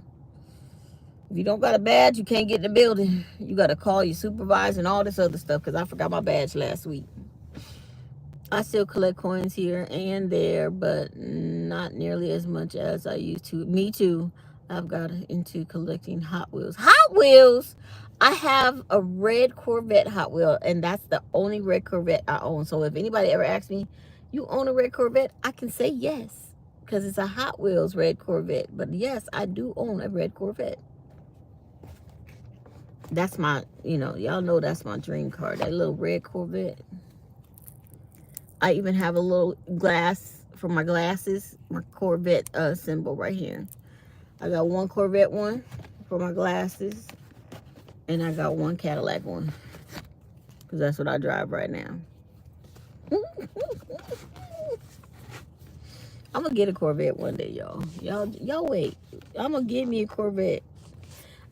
if you don't got a badge, you can't get in the building. You got to call your supervisor and all this other stuff because I forgot my badge last week. I still collect coins here and there, but not nearly as much as I used to. Me too. I've got into collecting Hot Wheels. Hot Wheels! I have a red Corvette Hot Wheel, and that's the only red Corvette I own. So if anybody ever asks me, you own a red Corvette? I can say yes, because it's a Hot Wheels red Corvette. But yes, I do own a red Corvette. That's my, y'all know that's my dream car, that little red Corvette. I even have a little glass for my glasses, my Corvette symbol right here. I got one Corvette one for my glasses. And I got one Cadillac one. Because that's what I drive right now. I'm going to get a Corvette one day, y'all. Y'all wait. I'm going to get me a Corvette.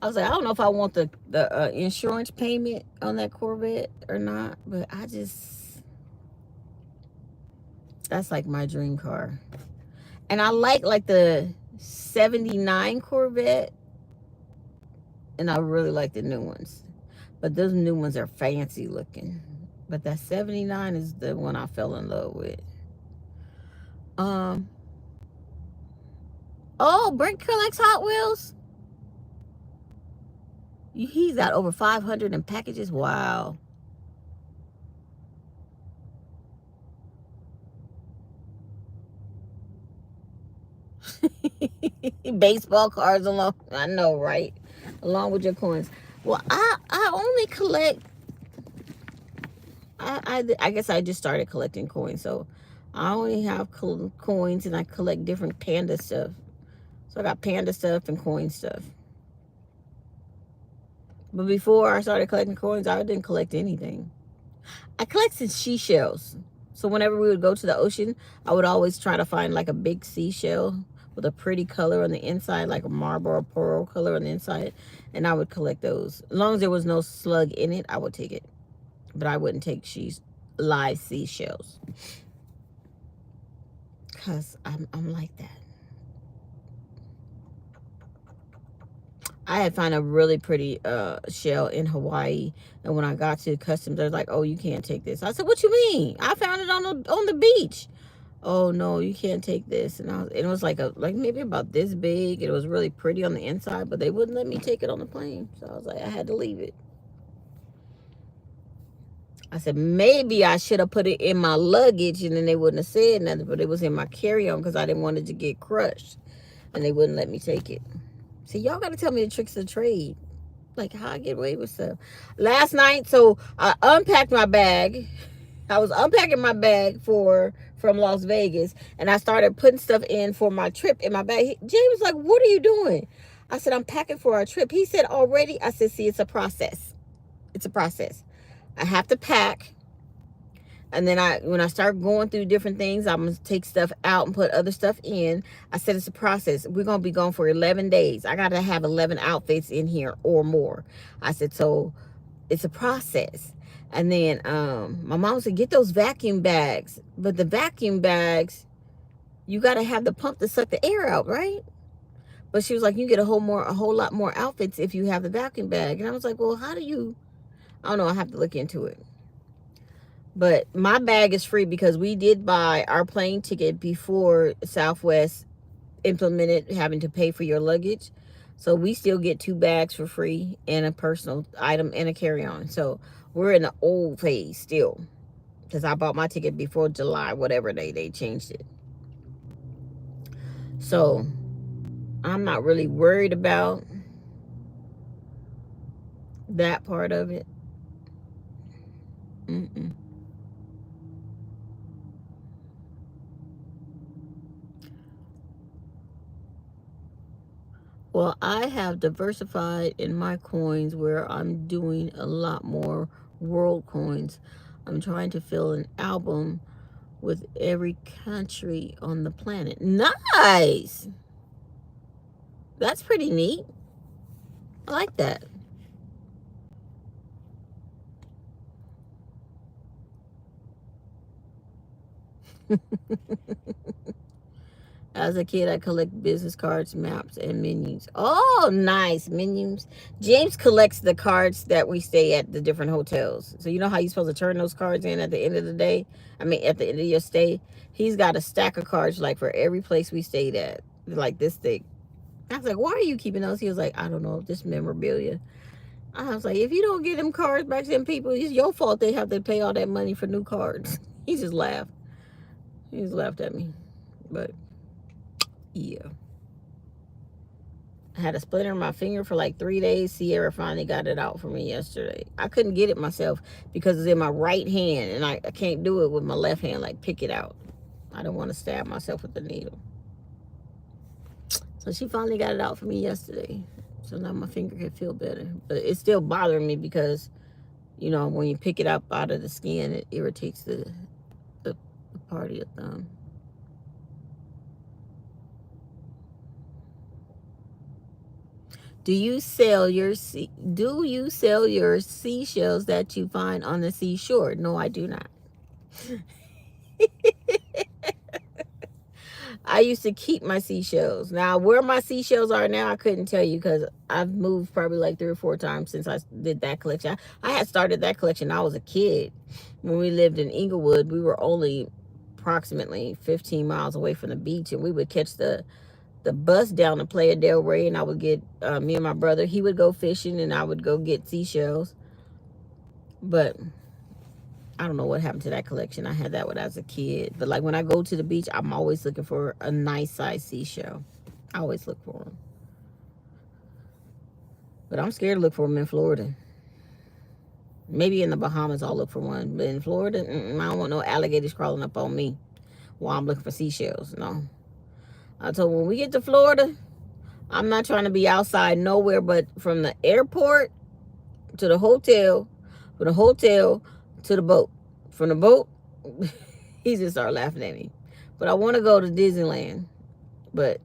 I was like, I don't know if I want the insurance payment on that Corvette or not. But that's like my dream car. And I like the '79 Corvette, and I really like the new ones. But those new ones are fancy looking. But that '79 is the one I fell in love with. Um. Oh, Brent collects Hot Wheels. He's got over 500 in packages. Wow. Baseball cards along. I know, right? Along with your coins. Well, I only collect. I guess I just started collecting coins, so I only have coins, and I collect different panda stuff. So I got panda stuff and coin stuff. But before I started collecting coins, I didn't collect anything. I collected seashells. So whenever we would go to the ocean, I would always try to find like a big seashell with a pretty color on the inside, like a marble or pearl color on the inside, and I would collect those. As long as there was no slug in it, I would take it. But I wouldn't take live seashells. Because I'm like that. I had found a really pretty shell in Hawaii, and when I got to customs, they're like, "Oh, you can't take this." I said, "What you mean? I found it on the beach." "Oh no, you can't take this." And it was like maybe about this big. It was really pretty on the inside, but they wouldn't let me take it on the plane, so I was like, I had to leave it. I said maybe I should have put it in my luggage, and then they wouldn't have said nothing. But it was in my carry-on because I didn't want it to get crushed, and they wouldn't let me take it. See, y'all got to tell me the tricks of the trade, like how I get away with stuff. Last night, so I unpacked my bag. I was unpacking my bag from Las Vegas, and I started putting stuff in for my trip in my bag. James was like, "What are you doing?" I said, "I'm packing for our trip." He said, "Already?" I said, "See, it's a process. It's a process. I have to pack, and then when I start going through different things, I'm gonna take stuff out and put other stuff in." I said, "It's a process. We're gonna be gone for 11 days. I gotta have 11 outfits in here or more." I said, "So it's a process." And then my mom said, "Get those vacuum bags." But the vacuum bags, you gotta have the pump to suck the air out, right? But she was like, "You get a whole lot more outfits if you have the vacuum bag." And I was like, "Well, how do you?" I don't know. I have to look into it. But my bag is free because we did buy our plane ticket before Southwest implemented having to pay for your luggage. So we still get 2 bags for free and a personal item and a carry-on. So we're in the old phase still, because I bought my ticket before July, whatever they changed it. So I'm not really worried about that part of it. Mm-mm. Well, I have diversified in my coins where I'm doing a lot more world coins. I'm trying to fill an album with every country on the planet. Nice! That's pretty neat. I like that. As a kid, I collect business cards, maps, and menus. Oh, nice. Menus. James collects the cards that we stay at the different hotels. So you know how you're supposed to turn those cards in at the end of the day? I mean, at the end of your stay? He's got a stack of cards like for every place we stayed at. Like this thick. I was like, "Why are you keeping those?" He was like, "I don't know. Just memorabilia." I was like, "If you don't get them cards back to them people, it's your fault they have to pay all that money for new cards." He just laughed. He just laughed at me. But yeah. I had a splinter in my finger for like 3 days. Sierra finally got it out for me yesterday. I couldn't get it myself because it's in my right hand, and I can't do it with my left hand, like pick it out. I don't want to stab myself with the needle. So she finally got it out for me yesterday. So now my finger can feel better. But it's still bothering me because, when you pick it up out of the skin, it irritates the part of your thumb. Do you sell your seashells that you find on the seashore? No, I do not. I used to keep my seashells. Now, where my seashells are now, I couldn't tell you because I've moved probably like 3 or 4 times since I did that collection. I had started that collection when I was a kid. When we lived in Inglewood, we were only approximately 15 miles away from the beach, and we would catch the bus down to Playa del Rey, and I would get, me and my brother, he would go fishing, and I would go get seashells. But I don't know what happened to that collection. I had that when I was a kid. But like when I go to the beach, I'm always looking for a nice size seashell. I always look for them. But I'm scared to look for them in Florida. Maybe in the Bahamas I'll look for one. But in Florida, I don't want no alligators crawling up on me while I'm looking for seashells. No. I told them, when we get to Florida, I'm not trying to be outside nowhere but from the airport to the hotel, from the hotel to the boat. From the boat, he just started laughing at me. But I want to go to Disneyland. But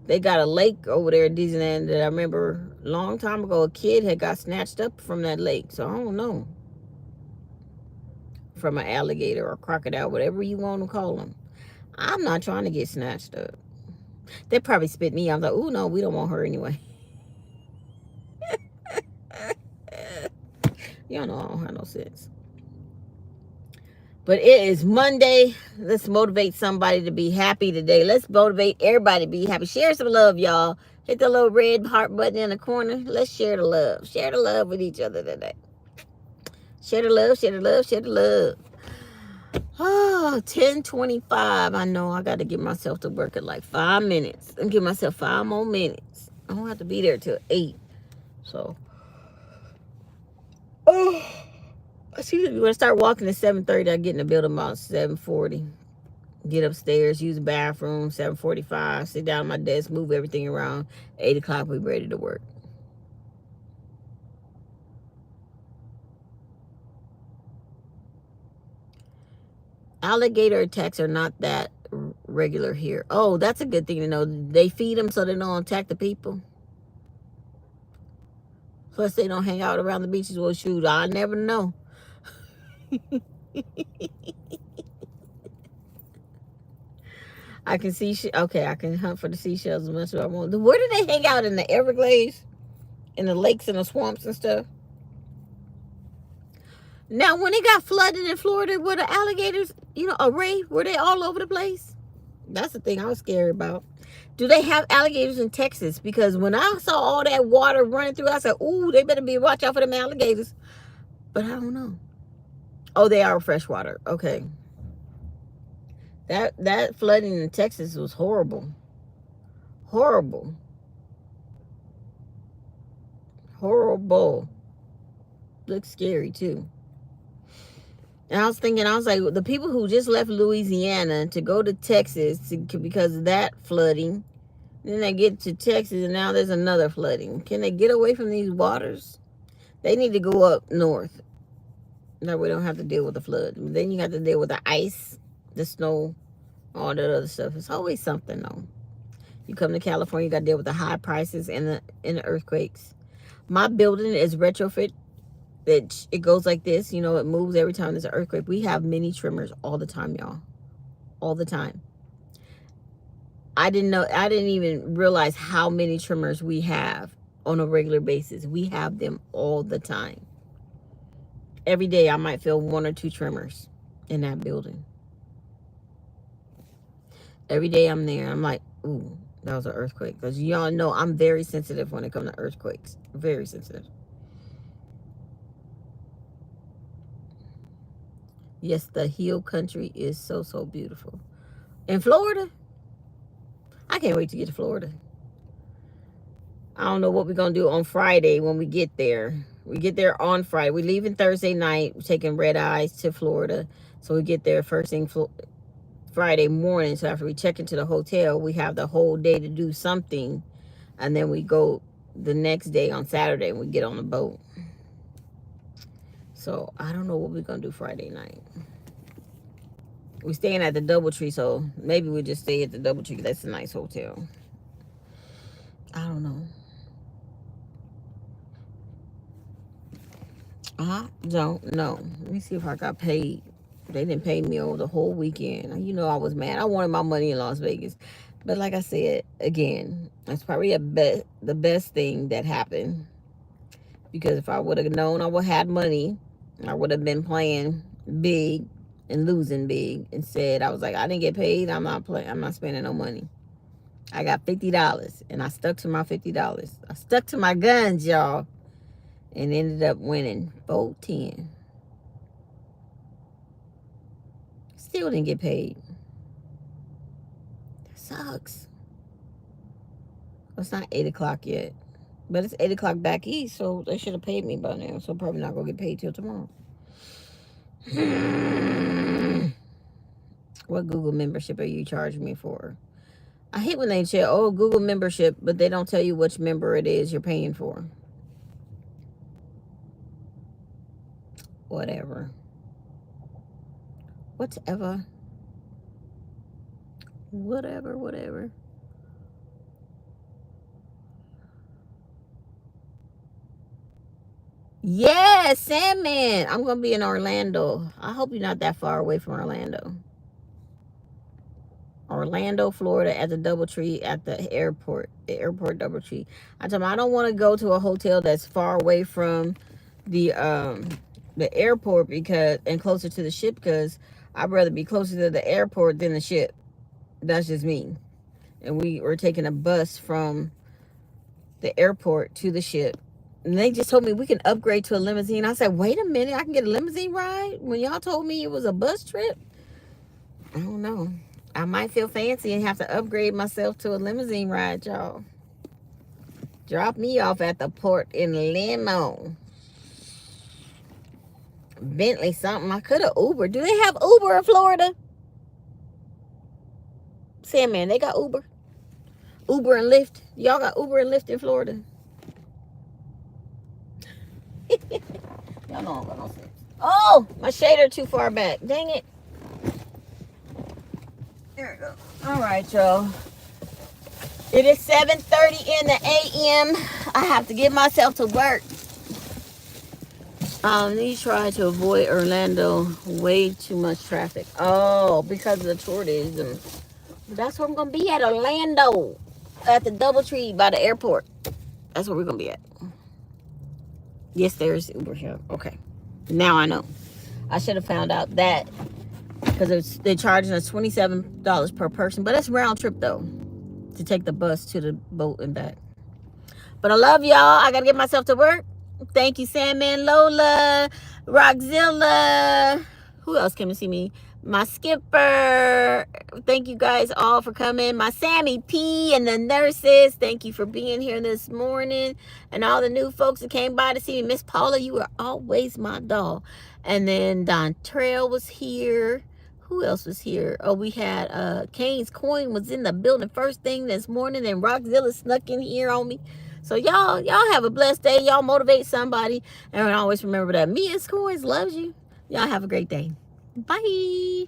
they got a lake over there at Disneyland that I remember a long time ago, a kid had got snatched up from that lake. So I don't know. From an alligator or crocodile, whatever you want to call them. I'm not trying to get snatched up. They probably spit me out. I'm like, oh no, we don't want her anyway. Y'all know I don't have no sense. But it is Monday. Let's motivate somebody to be happy today. Let's motivate everybody to be happy. Share some love, y'all. Hit the little red heart button in the corner. Let's share the love. Share the love with each other today. Share the love, share the love, share the love. Oh, 10:25. I know I got to get myself to work in like 5 minutes. And give myself 5 more minutes. I don't have to be there till 8. So, oh, excuse me. When I start walking at 7:30, I get in the building about 7:40. Get upstairs, use the bathroom, 7:45. Sit down at my desk, move everything around. 8 o'clock, we ready to work. Alligator attacks are not that regular here. Oh, that's a good thing to know. They feed them so they don't attack the people. Plus, they don't hang out around the beaches. Well, shoot, I never know. I can see, okay, I can hunt for the seashells as much as I want. Where do they hang out? In the Everglades? In the lakes and the swamps and stuff? Now, when it got flooded in Florida, were the alligators, Ray, were they all over the place? That's the thing I was scared about. Do they have alligators in Texas? Because when I saw all that water running through, I said, ooh, they better watch out for them alligators. But I don't know. Oh, they are freshwater. Okay. That flooding in Texas was horrible. Horrible. Horrible. Looks scary, too. And I was like, the people who just left Louisiana to go to Texas because of that flooding, then they get to Texas and now there's another flooding. Can they get away from these waters? They need to go up north. That we don't have to deal with the flood. Then you have to deal with the ice, the snow, all that other stuff. It's always something, though. You come to California, you got to deal with the high prices and the earthquakes. My building is retrofit. It goes like this, it moves every time there's an earthquake. We have mini tremors all the time, y'all. All the time. I didn't even realize how many tremors we have on a regular basis. We have them all the time. Every day I might feel 1 or 2 tremors in that building. Every day I'm there, I'm like, ooh, that was an earthquake. Because y'all know I'm very sensitive when it comes to earthquakes. Very sensitive. Yes, the hill country is so, so beautiful. In Florida, I can't wait to get to Florida. I don't know what we're going to do on Friday when we get there. We get there on Friday. We're leaving Thursday night. We're taking red eyes to Florida. So we get there first thing Friday morning. So after we check into the hotel, we have the whole day to do something. And then we go the next day on Saturday and we get on the boat. So I don't know what we're going to do Friday night. We're staying at the Doubletree, so maybe we'll just stay at the Doubletree. That's a nice hotel. I don't know. I don't know. Let me see if I got paid They didn't pay me over the whole weekend. You know, I was mad. I wanted my money in Las Vegas. But like I said, again, that's probably the best thing that happened. Because if I would have known I would have had money, I would have been playing big and losing big. Instead, I was like, I didn't get paid. I'm not spending no money. I got $50, and I stuck to my $50. I stuck to my guns, y'all, and ended up winning 410. Still didn't get paid. That sucks. Well, it's not 8 o'clock yet, but it's 8 o'clock back east, so they should have paid me by now. So I'm probably not gonna get paid till tomorrow. What Google membership are you charging me for? I hate when they say, oh, Google membership, but they don't tell you which member it is you're paying for. Whatever. Whatever. Yes, Sandman. I'm going to be in Orlando. I hope you're not that far away from Orlando. Orlando, Florida, at the DoubleTree at the airport DoubleTree. I told him I don't want to go to a hotel that's far away from the airport and closer to the ship, because I'd rather be closer to the airport than the ship. That's just me. And we were taking a bus from the airport to the ship. And they just told me we can upgrade to a limousine. I said, wait a minute, I can get a limousine ride? When y'all told me it was a bus trip? I don't know. I might feel fancy and have to upgrade myself to a limousine ride, y'all. Drop me off at the port in limo. Bentley something. I could have Uber. Do they have Uber in Florida? Sandman, they got Uber. Uber and Lyft. Y'all got Uber and Lyft in Florida? Y'all know I'm got no sense. Oh, my shader too far back. Dang it. There we go. All right, y'all. It is 7:30 in the a.m. I have to get myself to work. Need to try to avoid Orlando. Way too much traffic. Oh, because of the tourism. That's where I'm going to be at, Orlando. At the DoubleTree by the airport. That's where we're going to be at. Yes, there's Uber here. Okay. Now I know. I should have found out that, because they're charging us $27 per person. But that's round trip, though, to take the bus to the boat and back. But I love y'all. I got to get myself to work. Thank you, Sandman, Lola, Rockzilla. Who else came to see me? My skipper. Thank you guys all for coming. My Sammy P and the nurses. Thank you for being here this morning. And all the new folks that came by to see me. Miss Paula, you were always my doll. And then Don Trail was here. Who else was here? Oh, we had Kane's Coin was in the building first thing this morning. And Rockzilla snuck in here on me. So y'all have a blessed day. Y'all motivate somebody. And always remember that Meya's Coins loves you. Y'all have a great day. Bye.